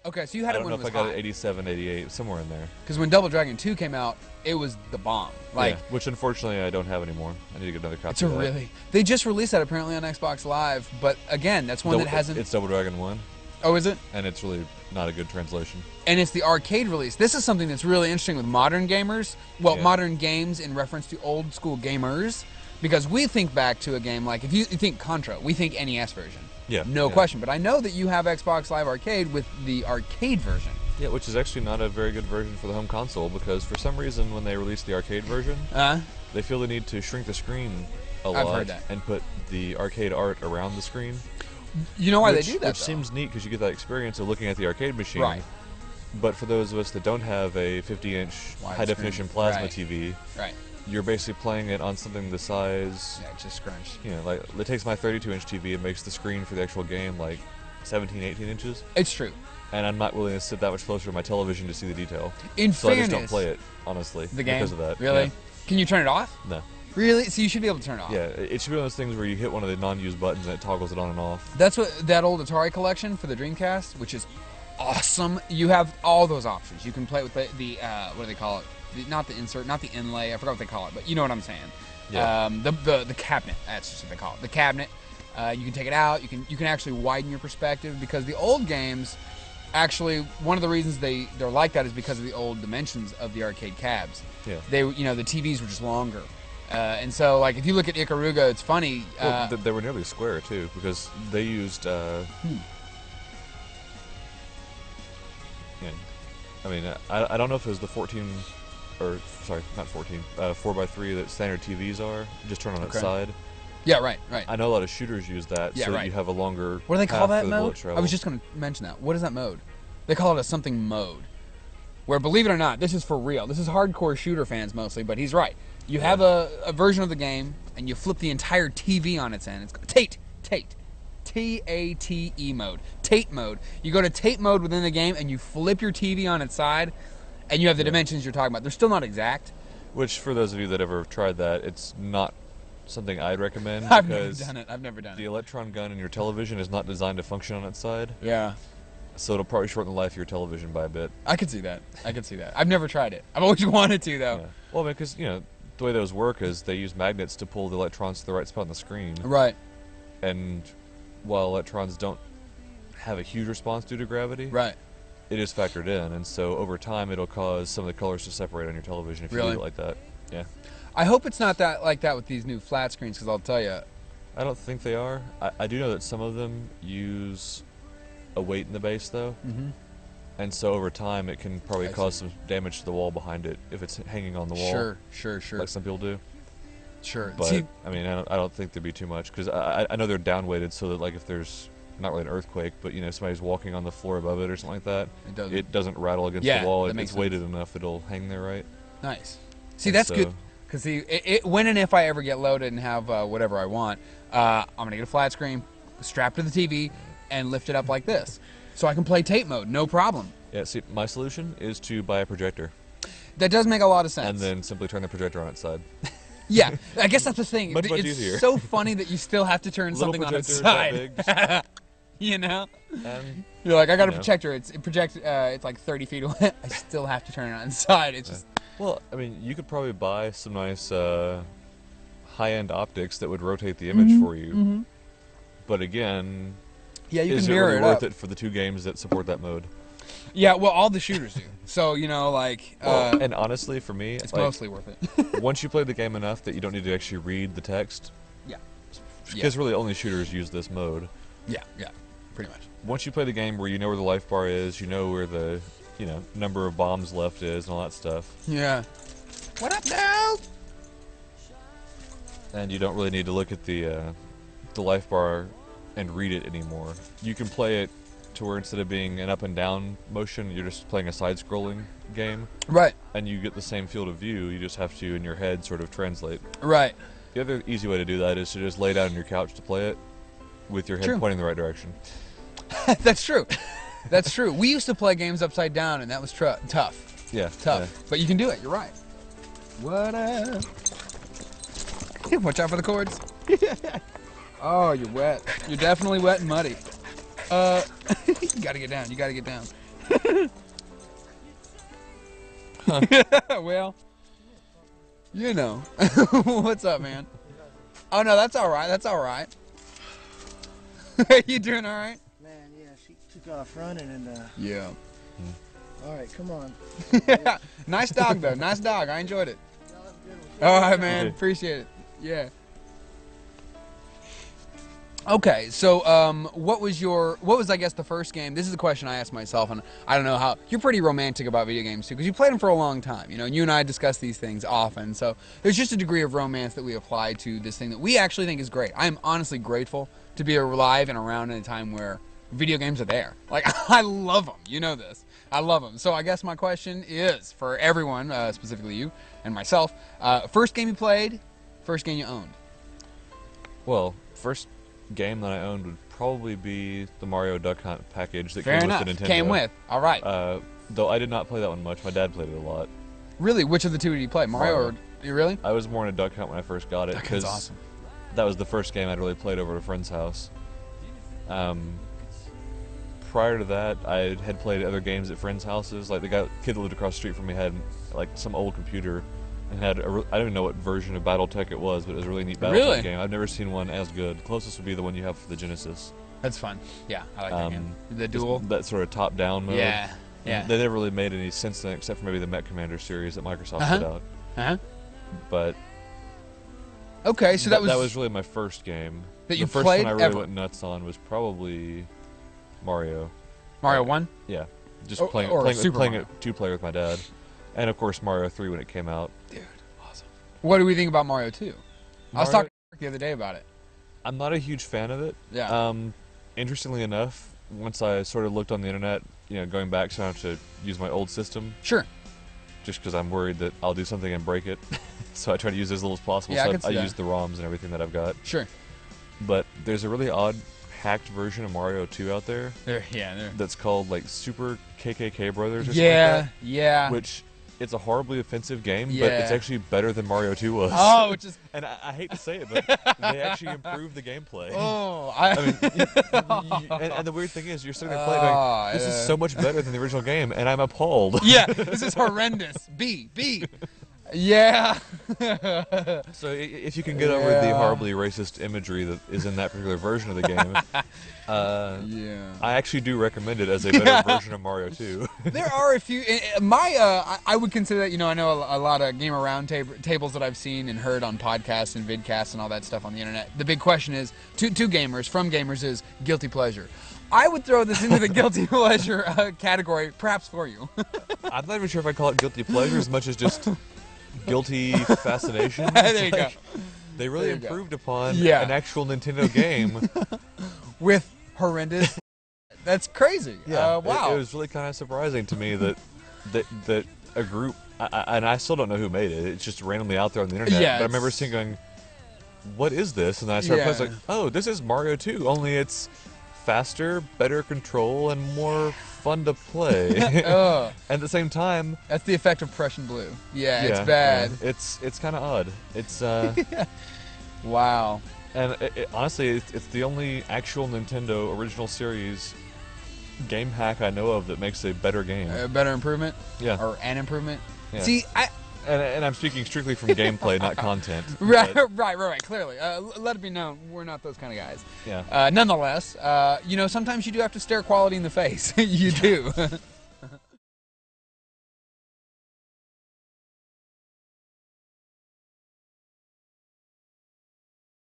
Okay, so you had I it don't when know it if was I got it hot. 87, 88, somewhere in there. Because when Double Dragon 2 came out, it was the bomb. Like, yeah, which unfortunately I don't have anymore. I need to get another copy it's of that. They just released that apparently on Xbox Live, but again, that's one that hasn't. It's Double Dragon 1. Oh, is it? And it's really not a good translation. And it's the arcade release. This is something that's really interesting with modern gamers. Well, Yeah. modern games in reference to old school gamers. Because we think back to a game like, if you think Contra, we think NES version. Yeah. No yeah. question. But I know that you have Xbox Live Arcade with the arcade version. Yeah, which is actually not a very good version for the home console because for some reason when they released the arcade version, they feel the need to shrink the screen a lot heard that. and put the arcade art around the screen. You know why they do that, Which though? seems neat because you get that experience of looking at the arcade machine. Right. But for those of us that don't have a 50-inch high-definition plasma Right. TV, Right. you're basically playing it on something the size... Yeah, it's just scrunched. You know, like, it takes my 32-inch TV and makes the screen for the actual game like 17, 18 inches. It's true. And I'm not willing to sit that much closer to my television to see the detail. In so fairness, I just don't play it, honestly, the game? because of that. Really? Yeah. Can you turn it off? No. Really? So you should be able to turn it off. Yeah, it should be one of those things where you hit one of the non-used buttons and it toggles it on and off. That's what that old Atari collection for the Dreamcast, which is awesome. You have all those options. You can play with the what do they call it? Not the insert, not the inlay. I forgot what they call it, but you know what I'm saying. Yeah. The cabinet. That's just what they call it. The cabinet. You can take it out. You can actually widen your perspective because the old games. Actually, one of the reasons they're like that is because of the old dimensions of the arcade cabs. Yeah. The TVs were just longer. And so, like, if you look at Ikaruga, it's funny. Well, they were nearly square, too, because they used... Yeah. I mean, I don't know if it was the 14... Or, sorry, not 14. 4x3 that standard TVs are. Just turn on its side. Yeah, right. I know a lot of shooters use that, Yeah, so that right. you have a longer What do they call path that for the mode? bullet travel. I was just going to mention that. What is that mode? They call it a something mode. Where, believe it or not, this is for real. This is hardcore shooter fans mostly, but he's right. You have a version of the game, and you flip the entire TV on its end. It's called Tate. T-A-T-E mode. Tate mode. You go to Tate mode within the game, and you flip your TV on its side, and you have the dimensions you're talking about. They're still not exact. Which, for those of you that ever tried that, it's not something I'd recommend. I've never because done it. I've never done the it. electron gun in your television is not designed to function on its side. Yeah. So it'll probably shorten the life of your television by a bit. I could see that. I've never tried it. I've always wanted to, though. Yeah. Well, because, the way those work is they use magnets to pull the electrons to the right spot on the screen. Right. And while electrons don't have a huge response due to gravity, Right. it is factored in. And so over time, it'll cause some of the colors to separate on your television if you do it like that. Yeah. I hope it's not like that with these new flat screens, because I'll tell you. I don't think they are. I do know that some of them use a weight in the base, though. Mm-hmm. And so over time, it can probably cause some damage to the wall behind it if it's hanging on the wall. Sure. Like some people do. Sure. But, See, I mean, I don't think there'd be too much. Because I know they're down-weighted so that, like, if there's not really an earthquake, but, somebody's walking on the floor above it or something like that, it doesn't rattle against the wall. It's weighted enough it'll hang there right. Nice. See, that's good. Because, see, when and if I ever get loaded and have whatever I want, I'm going to get a flat screen, strap to the TV, and lift it up like this. So I can play tape mode, no problem. Yeah, see, my solution is to buy a projector. That does make a lot of sense. And then simply turn the projector on its side. Yeah, I guess that's the thing. Much it's easier. so funny that you still have to turn something on its side. And, You're like, I got a projector. It's like 30 feet away. I still have to turn it on its side. It's just... Well, I mean, you could probably buy some nice high-end optics that would rotate the image for you. Mm-hmm. But again, yeah, you is can it mirror really it worth up. it for the two games that support that mode? Yeah, well, all the shooters do. So, like... and honestly, for me... It's mostly worth it. Once you play the game enough that you don't need to actually read the text... Yeah. Because really only shooters use this mode. Yeah, pretty much. Once you play the game where you know where the life bar is, you know where the, number of bombs left is and all that stuff. Yeah. What up, now? And you don't really need to look at the life bar and read it anymore. You can play it to where instead of being an up and down motion, you're just playing a side-scrolling game. Right. And you get the same field of view, you just have to, in your head, sort of translate. Right. The other easy way to do that is to just lay down on your couch to play it with your head pointing the right direction. That's true. That's true. We used to play games upside down, and that was tough. Yeah. Tough. Yeah. But you can do it. You're right. What up? Watch out for the cords. Oh, you're wet. You're definitely wet and muddy. You gotta get down. You gotta get down. Well, you know. What's up, man? Oh, no, that's all right. That's all right. You doing all right? Man, yeah, she took off running and, Yeah. All right, come on. Nice dog, though. Nice dog. I enjoyed it. All right, man. Appreciate it. Yeah. Okay, so what was I guess the first game? This is the question I asked myself, and I don't know how. You're pretty romantic about video games too, because you played them for a long time, you know. And you and I discuss these things often, so there's just a degree of romance that we apply to this thing that we actually think is great. I am honestly grateful to be alive and around in a time where video games are there. Like, I love them. You know this. I love them. So I guess my question is for everyone, specifically you and myself: first game you played, first game you owned. Well, first game that I owned would probably be the Mario Duck Hunt package that Fair came enough. with the Nintendo. Came with. All right. Though I did not play that one much. My dad played it a lot. Really? Which of the two did you play? Mario or you really? I was more in a Duck Hunt when I first got it because awesome. That was the first game I'd really played over at a friend's house. Prior to that, I had played other games at friends' houses. Like the kid that lived across the street from me had like some old computer and had I don't even know what version of BattleTech it was, but it was a really neat BattleTech game. I've never seen one as good. Closest would be the one you have for the Genesis. That's fun. Yeah, I like that game. The duel. That sort of top-down mode. Yeah, yeah. They never really made any sense then, except for maybe the Mech Commander series that Microsoft put out. But okay, so that was really my first game. That you the first played one I really ever. went nuts on was probably Mario. Mario 1? Yeah, just Or playing it 2-player with my dad, and of course Mario 3 when it came out. Dude, awesome. What do we think about Mario 2? I was talking to the other day about it. I'm not a huge fan of it. Yeah. Interestingly enough, once I sort of looked on the internet, you know, going back, so I have to use my old system. Sure. Just because I'm worried that I'll do something and break it, so I try to use as little as possible. Yeah, so I use the ROMs and everything that I've got. Sure. But there's a really odd hacked version of Mario 2 out there. That's called like Super KKK Brothers or something like that. Yeah. Which it's a horribly offensive game, but it's actually better than Mario 2 was. Oh, which is and I hate to say it, but they actually improved the gameplay. Oh, I mean, and the weird thing is, you're sitting there playing, going, this is so much better than the original game, and I'm appalled. Yeah, this is horrendous. B. Yeah. So if you can get over the horribly racist imagery that is in that particular version of the game, I actually do recommend it as a better version of Mario 2. There are a few. I would consider that. You know, I know a lot of gamer round tables that I've seen and heard on podcasts and vidcasts and all that stuff on the internet. The big question is, to gamers from gamers is guilty pleasure. I would throw this into the guilty pleasure category, perhaps for you. I'm not even sure if I call it guilty pleasure as much as just guilty fascination. There you go. They really improved upon an actual Nintendo game with horrendous. That's crazy. Yeah, wow. It was really kind of surprising to me that a group, and I still don't know who made it. It's just randomly out there on the internet. Yeah, but I remember seeing going, "What is this?" And then I started playing, like, "Oh, this is Mario 2. Only it's faster, better control, and more fun to play." At the same time, that's the effect of Prussian blue. Yeah, it's bad. It's kind of odd. It's wow. And honestly, it's the only actual Nintendo original series game hack I know of that makes a better game. A better improvement? Yeah. Or an improvement? Yeah. See, And I'm speaking strictly from gameplay, not content. Right. Clearly, let it be known we're not those kind of guys. Yeah. Nonetheless, you know, sometimes you do have to stare quality in the face. You do.